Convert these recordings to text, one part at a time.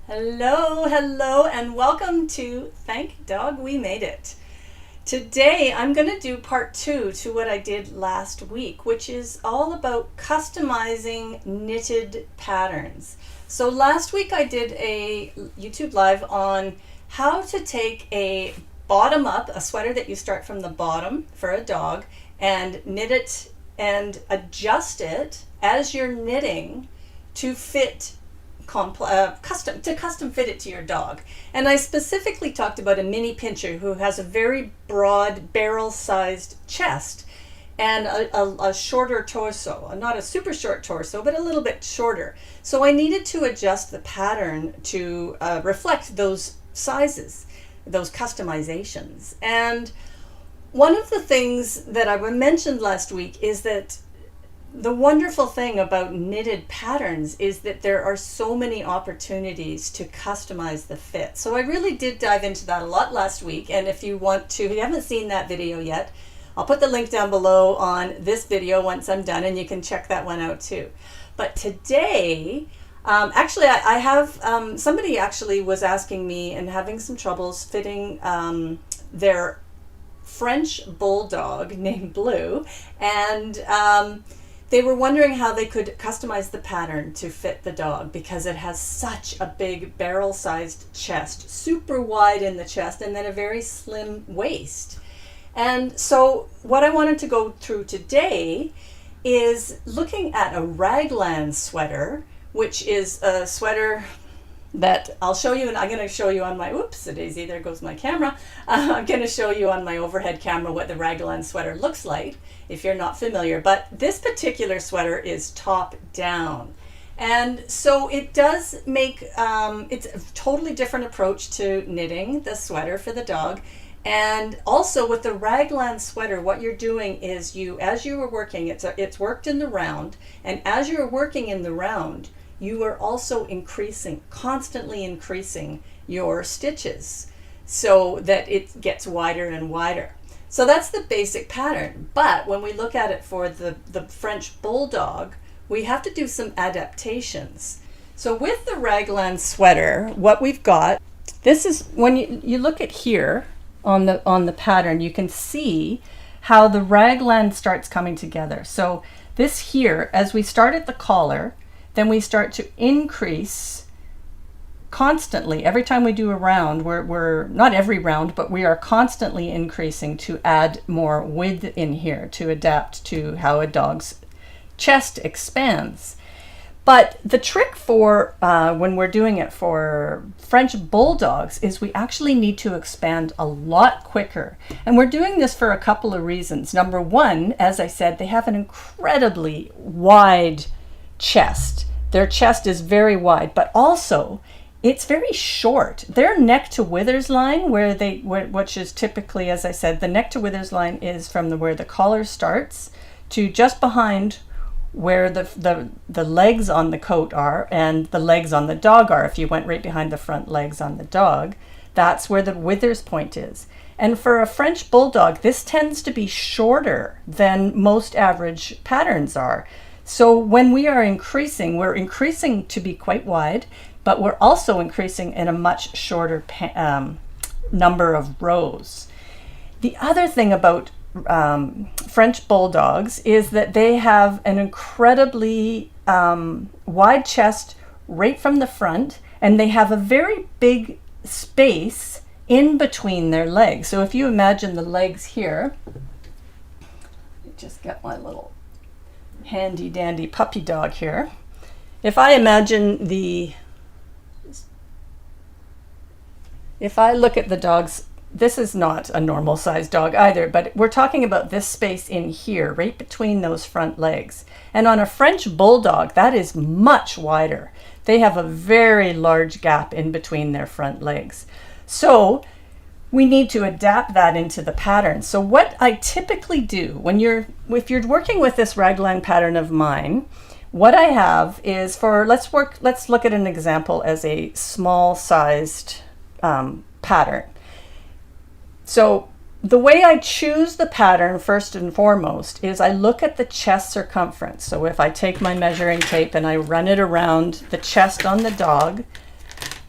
Hello, and welcome to Thank Dog We Made It. Today I'm going to do part 2 to what I did last week, which is all about customizing knitted patterns. So last week I did a YouTube live on how to take a bottom up, a sweater that you start from the bottom for a dog, and knit it and adjust it as you're knitting to fit custom fit it to your dog. And I specifically talked about a mini pincher who has a very broad barrel-sized chest and a shorter torso, not a super short torso, but a little bit shorter. So I needed to adjust the pattern to reflect those sizes, those customizations. And one of the things that I mentioned last week is that the wonderful thing about knitted patterns is that there are so many opportunities to customize the fit. So I really did dive into that a lot last week. And if you haven't seen that video yet, I'll put the link down below on this video once I'm done, and you can check that one out too. But today, actually I have, somebody actually was asking me and having some troubles fitting their French Bulldog named Blue, and they were wondering how they could customize the pattern to fit the dog because it has such a big barrel-sized chest, super wide in the chest, and then a very slim waist. And so what I wanted to go through today is looking at a Raglan sweater, which is a sweater that I'll show you, and I'm going to show you on my, oops-a-daisy, there goes my camera. I'm going to show you on my overhead camera what the Raglan sweater looks like if you're not familiar. But this particular sweater is top down. And so it does make, it's a totally different approach to knitting the sweater for the dog. And also with the Raglan sweater, what you're doing is as you were working, it's worked in the round, and as you're working in the round, you are also constantly increasing your stitches so that it gets wider and wider. So that's the basic pattern. But when we look at it for the French Bulldog, we have to do some adaptations. So with the Raglan sweater, what we've got, this is when you look at here on the pattern, you can see how the Raglan starts coming together. So this here, as we start at the collar, then we start to increase constantly. Every time we do a round, we're not every round, but we are constantly increasing to add more width in here to adapt to how a dog's chest expands. But the trick for when we're doing it for French Bulldogs is we actually need to expand a lot quicker. And we're doing this for a couple of reasons. Number one, as I said, they have an incredibly wide chest. Their chest is very wide, but also it's very short. Their neck to withers line, which is typically, as I said, the neck to withers line is from where the collar starts to just behind where the legs on the coat are and the legs on the dog are. If you went right behind the front legs on the dog, that's where the withers point is. And for a French Bulldog, this tends to be shorter than most average patterns are. So when we are increasing, we're increasing to be quite wide, but we're also increasing in a much shorter number of rows. The other thing about French Bulldogs is that they have an incredibly wide chest right from the front, and they have a very big space in between their legs. So if you imagine the legs here, just get my little handy dandy puppy dog here. If I look at the dogs, this is not a normal sized dog either, but we're talking about this space in here, right between those front legs. And on a French Bulldog, that is much wider. They have a very large gap in between their front legs. So we need to adapt that into the pattern. So what I typically do if you're working with this Raglan pattern of mine, what I have is let's look at an example as a small sized pattern. So the way I choose the pattern first and foremost is I look at the chest circumference. So if I take my measuring tape and I run it around the chest on the dog,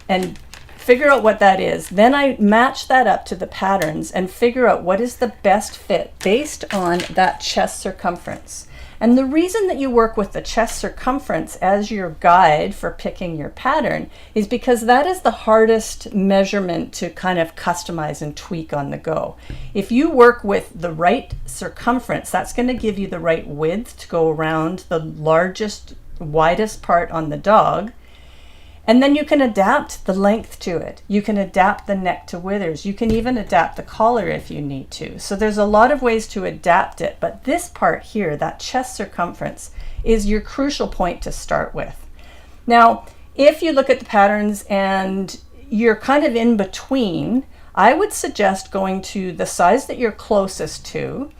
and figure out what that is. Then I match that up to the patterns and figure out what is the best fit based on that chest circumference. And the reason that you work with the chest circumference as your guide for picking your pattern is because that is the hardest measurement to kind of customize and tweak on the go. If you work with the right circumference, that's going to give you the right width to go around the largest, widest part on the dog. And then you can adapt the length to it. You can adapt the neck to withers. You can even adapt the collar if you need to. So there's a lot of ways to adapt it, but this part here, that chest circumference, is your crucial point to start with. Now, if you look at the patterns and you're kind of in between, I would suggest going to the size that you're closest to.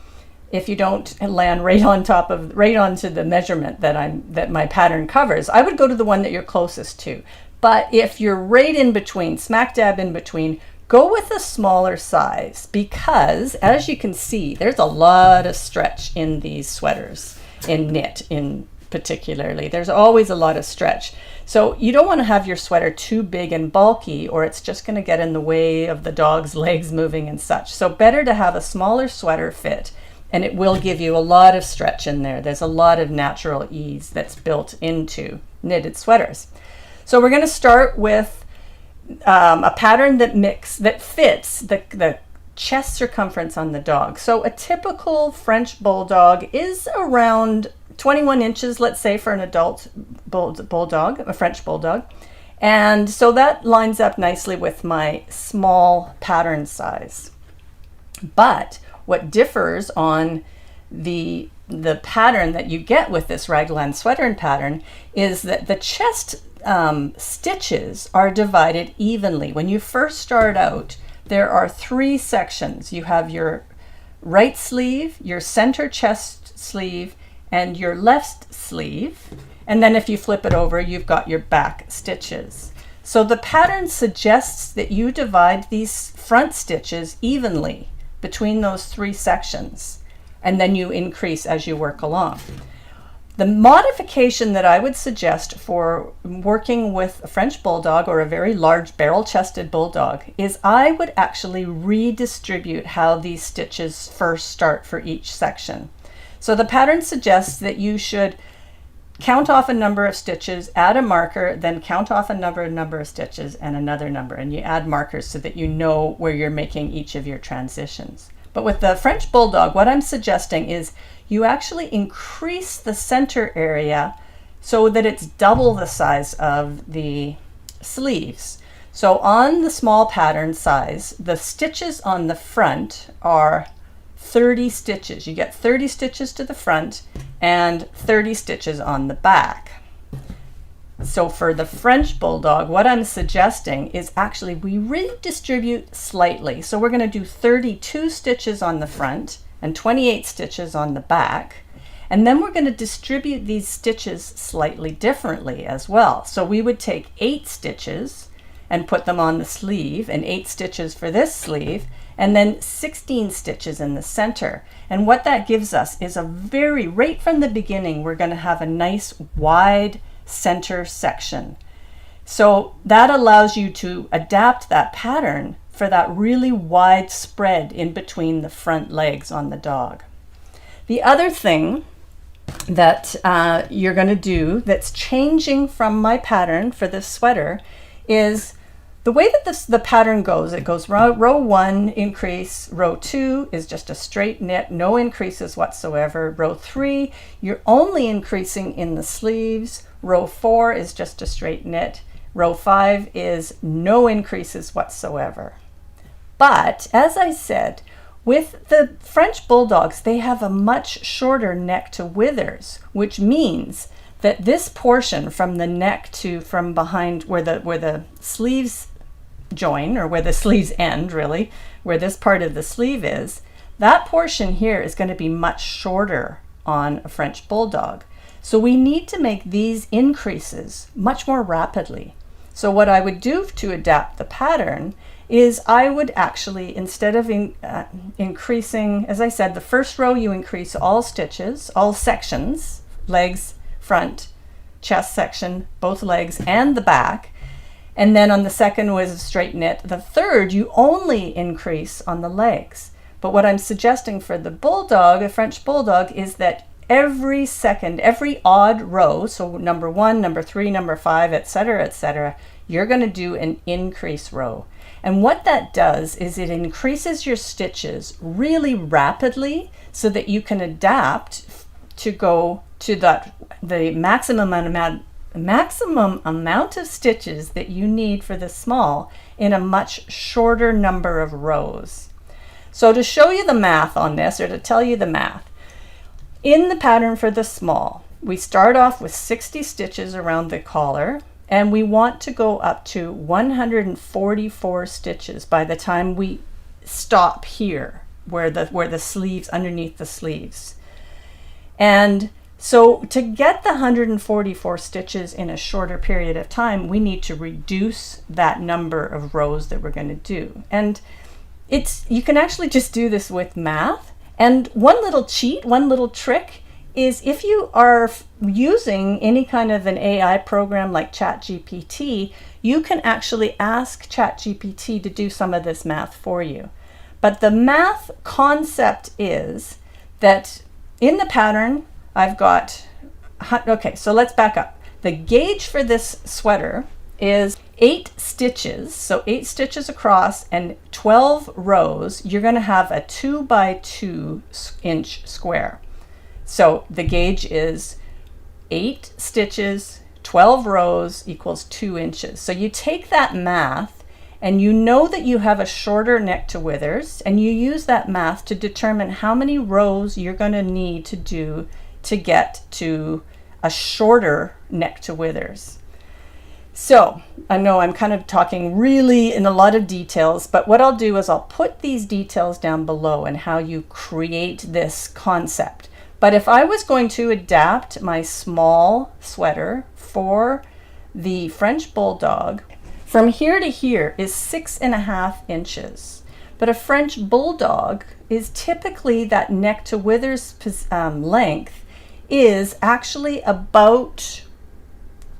If you don't land right onto the measurement that my pattern covers, I would go to the one that you're closest to. But if you're right in between, smack dab in between, go with a smaller size, because as you can see, there's a lot of stretch in these sweaters, in knit in particularly. There's always a lot of stretch. So you don't want to have your sweater too big and bulky, or it's just going to get in the way of the dog's legs moving and such. So better to have a smaller sweater fit, and it will give you a lot of stretch in there. There's a lot of natural ease that's built into knitted sweaters. So we're going to start with a pattern that fits the chest circumference on the dog. So a typical French Bulldog is around 21 inches, let's say, for an adult bulldog, a French Bulldog. And so that lines up nicely with my small pattern size. But what differs on the pattern that you get with this Raglan sweater pattern is that the chest stitches are divided evenly. When you first start out, there are 3 sections. You have your right sleeve, your center chest sleeve, and your left sleeve. And then if you flip it over, you've got your back stitches. So the pattern suggests that you divide these front stitches evenly between those 3 sections, and then you increase as you work along. The modification that I would suggest for working with a French Bulldog or a very large barrel-chested Bulldog is I would actually redistribute how these stitches first start for each section. So the pattern suggests that you should count off a number of stitches, add a marker, then count off a number of stitches and another number, and you add markers so that you know where you're making each of your transitions. But with the French Bulldog, what I'm suggesting is you actually increase the center area so that it's double the size of the sleeves. So on the small pattern size, the stitches on the front are 30 stitches. You get 30 stitches to the front and 30 stitches on the back. So for the French Bulldog, what I'm suggesting is actually we redistribute slightly. So we're going to do 32 stitches on the front and 28 stitches on the back. And then we're going to distribute these stitches slightly differently as well. So we would take 8 stitches and put them on the sleeve, and 8 stitches for this sleeve, and then 16 stitches in the center. And what that gives us is right from the beginning, we're going to have a nice wide center section. So that allows you to adapt that pattern for that really wide spread in between the front legs on the dog. The other thing that you're going to do that's changing from my pattern for this sweater is the way that the pattern goes. It goes row 1 increase, row 2 is just a straight knit, no increases whatsoever. Row 3, you're only increasing in the sleeves. Row 4 is just a straight knit. Row 5 is no increases whatsoever. But as I said, with the French Bulldogs, they have a much shorter neck to withers, which means that this portion from the neck to from behind where the sleeves join, or where the sleeves end really, where this part of the sleeve is, that portion here is going to be much shorter on a French Bulldog. So we need to make these increases much more rapidly. So what I would do to adapt the pattern is I would actually, instead of increasing, as I said, the first row you increase all stitches, all sections, legs, front, chest section, both legs, and the back. And then on the second was a straight knit. The third, you only increase on the legs. But what I'm suggesting for the Bulldog, a French Bulldog, is that every second, every odd row, so number 1, number 3, number 5, etc., you're going to do an increase row. And what that does is it increases your stitches really rapidly so that you can adapt to go to the maximum amount of stitches that you need for the small in a much shorter number of rows. So to show you the math on this, or to tell you the math, in the pattern for the small, we start off with 60 stitches around the collar, and we want to go up to 144 stitches by the time we stop here, where the sleeves, underneath the sleeves. And so to get the 144 stitches in a shorter period of time, we need to reduce that number of rows that we're going to do. And you can actually just do this with math. And one little cheat, one little trick is if you are using any kind of an AI program like ChatGPT, you can actually ask ChatGPT to do some of this math for you. But the math concept is that in the pattern, I've got, okay, so let's back up. The gauge for this sweater is 8 stitches, so 8 stitches across and 12 rows. You're going to have a 2 by 2 inch square. So the gauge is 8 stitches, 12 rows equals 2 inches. So you take that math and you know that you have a shorter neck to withers, and you use that math to determine how many rows you're going to need to do to get to a shorter neck to withers. So I know I'm kind of talking really in a lot of details, but what I'll do is I'll put these details down below and how you create this concept. But if I was going to adapt my small sweater for the French Bulldog, from here to here is 6.5 inches. But a French Bulldog is typically, that neck to withers length is actually about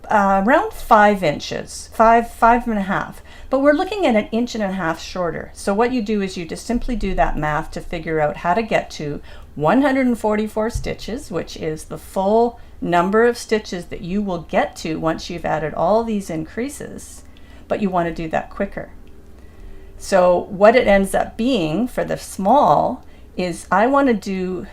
around 5 inches, 5.5. But we're looking at 1.5 inches shorter. So what you do is you just simply do that math to figure out how to get to 144 stitches, which is the full number of stitches that you will get to once you've added all these increases, but you want to do that quicker. So what it ends up being for the small is I want to do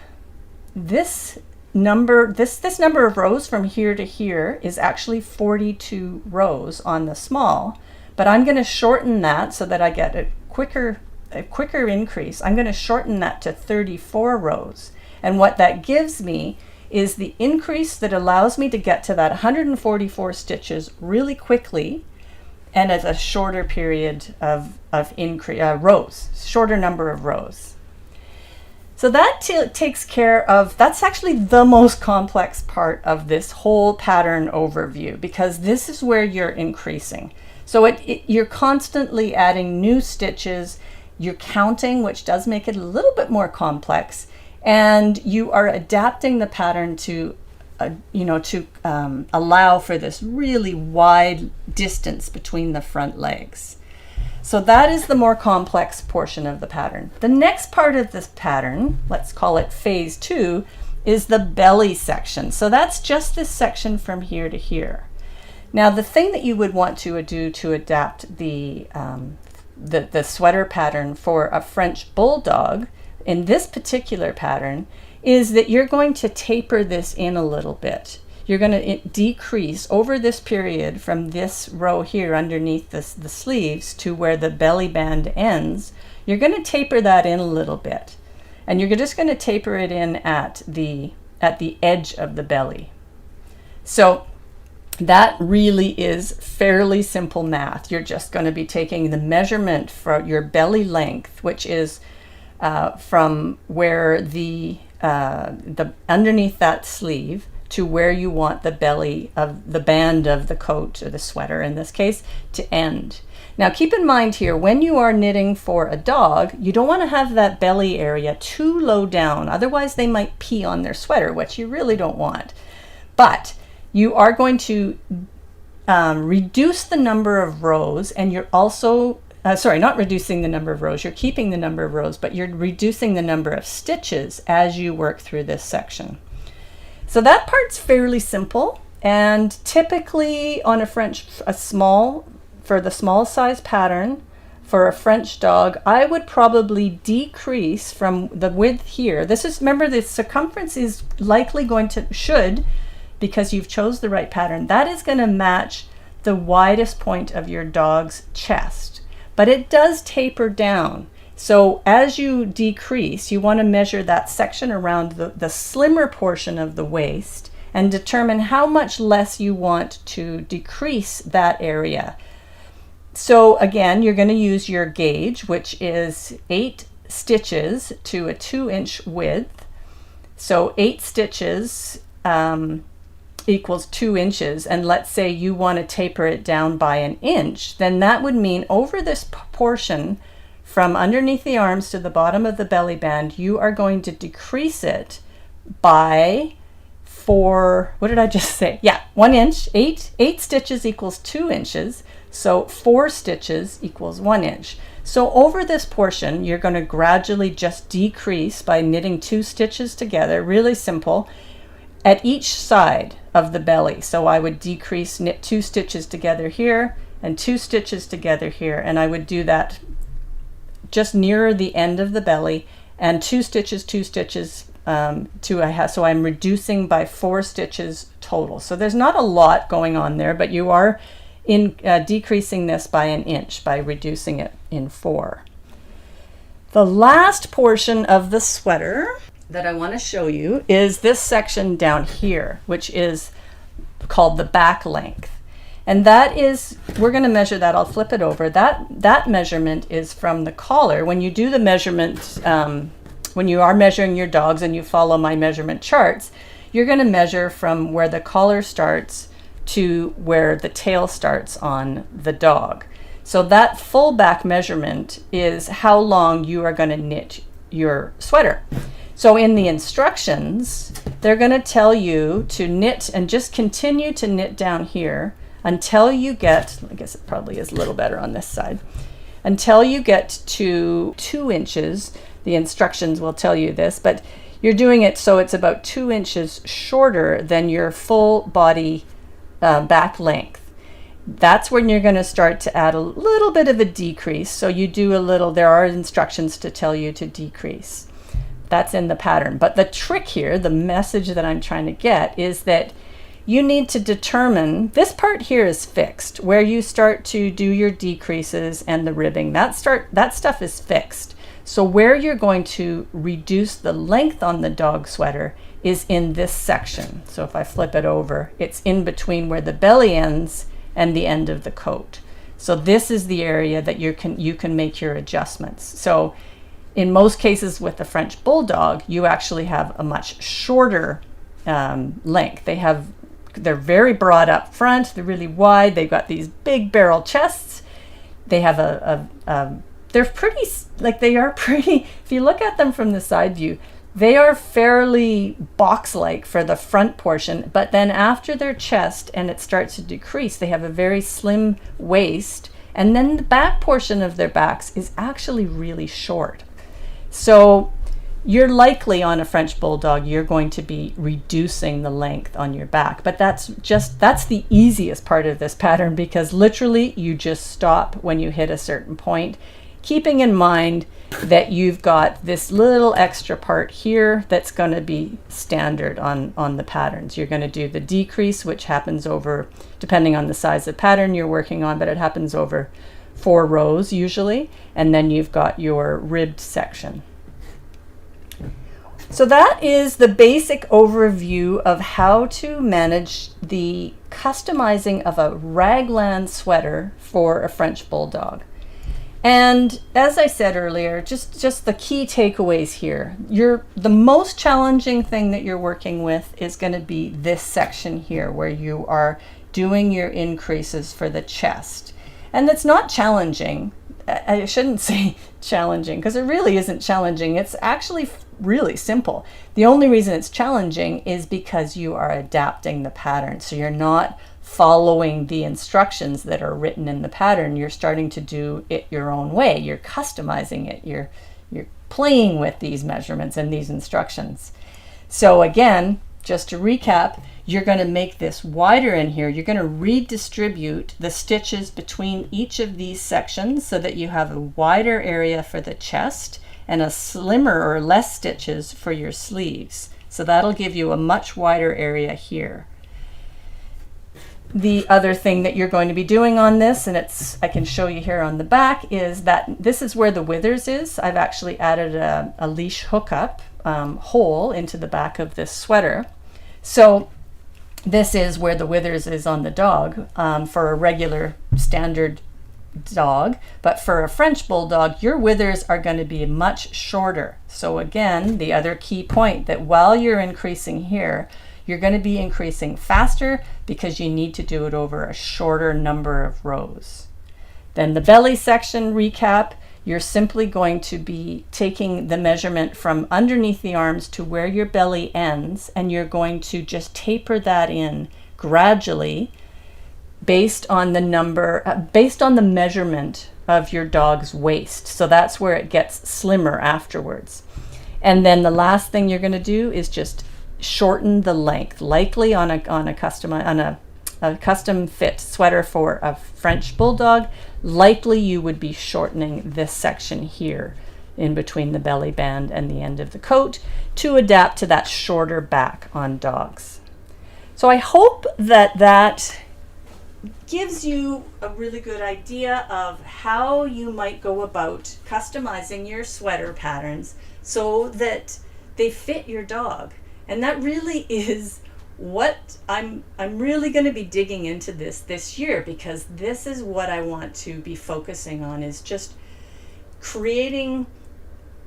this number, this number of rows from here to here is actually 42 rows on the small, but I'm going to shorten that so that I get a quicker increase. I'm going to shorten that to 34 rows. And what that gives me is the increase that allows me to get to that 144 stitches really quickly and at a shorter period of rows, shorter number of rows. So that takes care of, that's actually the most complex part of this whole pattern overview, because this is where you're increasing. So you're constantly adding new stitches, you're counting, which does make it a little bit more complex, and you are adapting the pattern to allow for this really wide distance between the front legs. So that is the more complex portion of the pattern. The next part of this pattern, let's call it phase 2, is the belly section. So that's just this section from here to here. Now the thing that you would want to do to adapt the sweater pattern for a French Bulldog in this particular pattern is that you're going to taper this in a little bit. You're going to decrease over this period from this row here underneath the sleeves to where the belly band ends. You're going to taper that in a little bit. And you're just going to taper it in at the edge of the belly. So that really is fairly simple math. You're just going to be taking the measurement for your belly length, which is from where the underneath that sleeve to where you want the belly of the band of the coat, or the sweater in this case, to end. Now keep in mind here, when you are knitting for a dog, you don't want to have that belly area too low down, otherwise they might pee on their sweater, which you really don't want. But you are going to reduce the number of rows, and you're also, sorry, not reducing the number of rows, you're keeping the number of rows, but you're reducing the number of stitches as you work through this section. So that part's fairly simple, and typically on for the small size pattern, for a French dog, I would probably decrease from the width here. Remember, the circumference is likely should, because you've chose the right pattern, that is going to match the widest point of your dog's chest. But it does taper down. So as you decrease, you want to measure that section around the slimmer portion of the waist and determine how much less you want to decrease that area. So again, you're going to use your gauge, which is 8 stitches to a 2-inch width. So 8 stitches equals 2 inches, and let's say you want to taper it down by 1 inch, then that would mean over this portion from underneath the arms to the bottom of the belly band, you are going to decrease it by 1 inch. 8 stitches equals 2 inches, so 4 stitches equals 1 inch. So over this portion, you're going to gradually just decrease by knitting 2 stitches together, really simple, at each side of the belly. So I would knit 2 stitches together here and 2 stitches together here, and I would do that just nearer the end of the belly, and 2 stitches, so I'm reducing by 4 stitches total. So there's not a lot going on there, but you are decreasing this by 1 inch by reducing it in 4. The last portion of the sweater that I want to show you is this section down here, which is called the back length. And that is, we're going to measure that. I'll flip it over. That measurement is from the collar. When you do the measurement, when you are measuring your dogs and you follow my measurement charts, you're going to measure from where the collar starts to where the tail starts on the dog. So that full back measurement is how long you are going to knit your sweater. So in the instructions, they're going to tell you to knit and just continue to knit down here until you get, I guess it probably is a little better on this side, until you get to 2 inches. The instructions will tell you this, but you're doing it so it's about 2 inches shorter than your full body back length. That's when you're going to start to add a little bit of a decrease. So you do there are instructions to tell you to decrease. That's in the pattern. But the trick here, the message that I'm trying to get, is that you need to determine, this part here is fixed, where you start to do your decreases and the ribbing. That stuff is fixed. So where you're going to reduce the length on the dog sweater is in this section. So if I flip it over, it's in between where the belly ends and the end of the coat. So this is the area that you can make your adjustments. So in most cases with the French Bulldog, you actually have a much shorter length. They're very broad up front, they're really wide, they've got these big barrel chests. They have they're pretty, if you look at them from the side view, they are fairly box-like for the front portion, but then after their chest and it starts to decrease, they have a very slim waist, and then the back portion of their backs is actually really short. So you're likely on a French Bulldog, you're going to be reducing the length on your back, but that's the easiest part of this pattern, because literally you just stop when you hit a certain point, keeping in mind that you've got this little extra part here that's going to be standard on the patterns. You're going to do the decrease, which happens over, depending on the size of pattern you're working on, but it happens over 4 rows usually, and then you've got your ribbed section. So that is the basic overview of how to manage the customizing of a raglan sweater for a French Bulldog. And as I said earlier, just the key takeaways here. The most challenging thing that you're working with is going to be this section here where you are doing your increases for the chest. And it's not challenging. I shouldn't say challenging, because it really isn't challenging. It's actually really simple. The only reason it's challenging is because you are adapting the pattern. So you're not following the instructions that are written in the pattern. You're starting to do it your own way. You're customizing it. You're playing with these measurements and these instructions. So again, just to recap, you're going to make this wider in here. You're going to redistribute the stitches between each of these sections so that you have a wider area for the chest and a slimmer or less stitches for your sleeves. So that'll give you a much wider area here. The other thing that you're going to be doing on this, and I can show you here on the back, is that this is where the withers is. I've actually added a leash hookup hole into the back of this sweater. So this is where the withers is on the dog for a regular standard dog, but for a French Bulldog, your withers are going to be much shorter. So again, the other key point, that while you're increasing here, you're going to be increasing faster because you need to do it over a shorter number of rows. Then the belly section recap, you're simply going to be taking the measurement from underneath the arms to where your belly ends, and you're going to just taper that in gradually based on the measurement of your dog's waist. So that's where it gets slimmer afterwards. And then the last thing you're going to do is just shorten the length, likely on a custom fit sweater for a French Bulldog. Likely you would be shortening this section here in between the belly band and the end of the coat to adapt to that shorter back on dogs. So I hope that gives you a really good idea of how you might go about customizing your sweater patterns so that they fit your dog. And that really is what I'm really going to be digging into this year, because this is what I want to be focusing on, is just creating,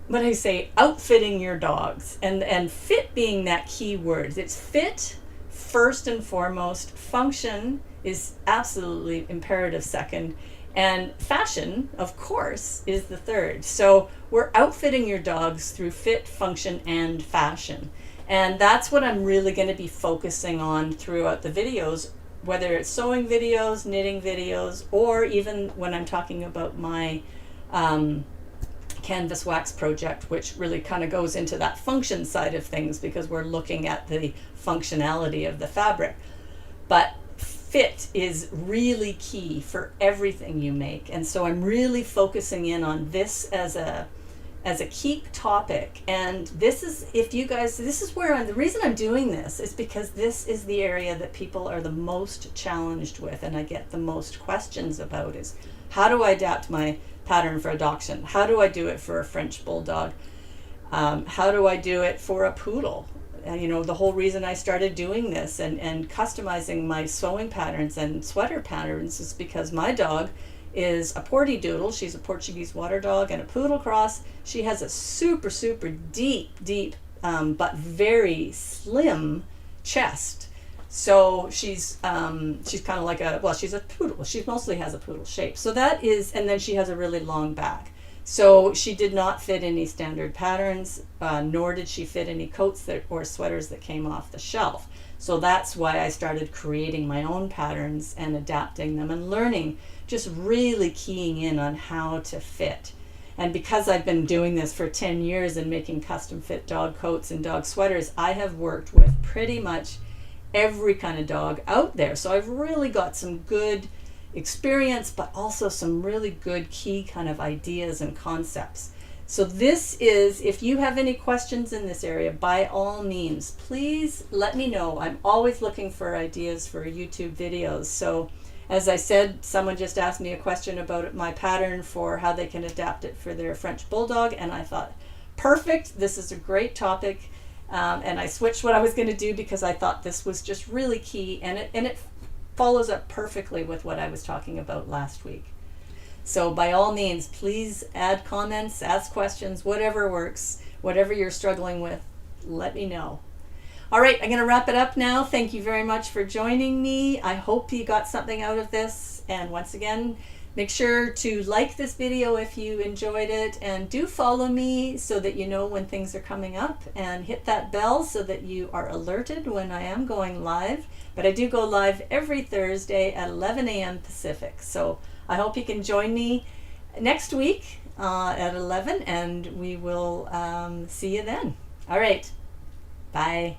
what I say, outfitting your dogs, and fit being that key word. It's fit first and foremost. Function is absolutely imperative second, and fashion, of course, is the third. So we're outfitting your dogs through fit, function, and fashion. And that's what I'm really going to be focusing on throughout the videos, whether it's sewing videos, knitting videos, or even when I'm talking about my canvas wax project, which really kind of goes into that function side of things, because we're looking at the functionality of the fabric. But fit is really key for everything you make. And so I'm really focusing in on this as a key topic. And this is, the reason I'm doing this is because this is the area that people are the most challenged with, and I get the most questions about, is how do I adapt my pattern for a dachshund? How do I do it for a French Bulldog? How do I do it for a poodle? And the whole reason I started doing this and customizing my sewing patterns and sweater patterns is because my dog is a Porty Doodle. She's a Portuguese water dog and a poodle cross. She has a super, super deep, but very slim chest. So she's kind of like she's a poodle. She mostly has a poodle shape. So that is, and then she has a really long back. So she did not fit any standard patterns, nor did she fit any coats or sweaters that came off the shelf. So that's why I started creating my own patterns and adapting them and learning, just really keying in on how to fit. And because I've been doing this for 10 years and making custom fit dog coats and dog sweaters, I have worked with pretty much every kind of dog out there. So I've really got some good experience, but also some really good key kind of ideas and concepts. So this is, if you have any questions in this area, by all means, please let me know. I'm always looking for ideas for YouTube videos. So as I said, someone just asked me a question about my pattern for how they can adapt it for their French Bulldog, and I thought, perfect, this is a great topic. And I switched what I was going to do because I thought this was just really key, and it follows up perfectly with what I was talking about last week. So by all means, please add comments, ask questions, whatever works, whatever you're struggling with, let me know. All right, I'm going to wrap it up now. Thank you very much for joining me. I hope you got something out of this. And once again, Make sure to like this video if you enjoyed it, and do follow me so that you know when things are coming up, and hit that bell so that you are alerted when I am going live. But I do go live every Thursday at 11 a.m. Pacific. So I hope you can join me next week at 11, and we will see you then. All right. Bye.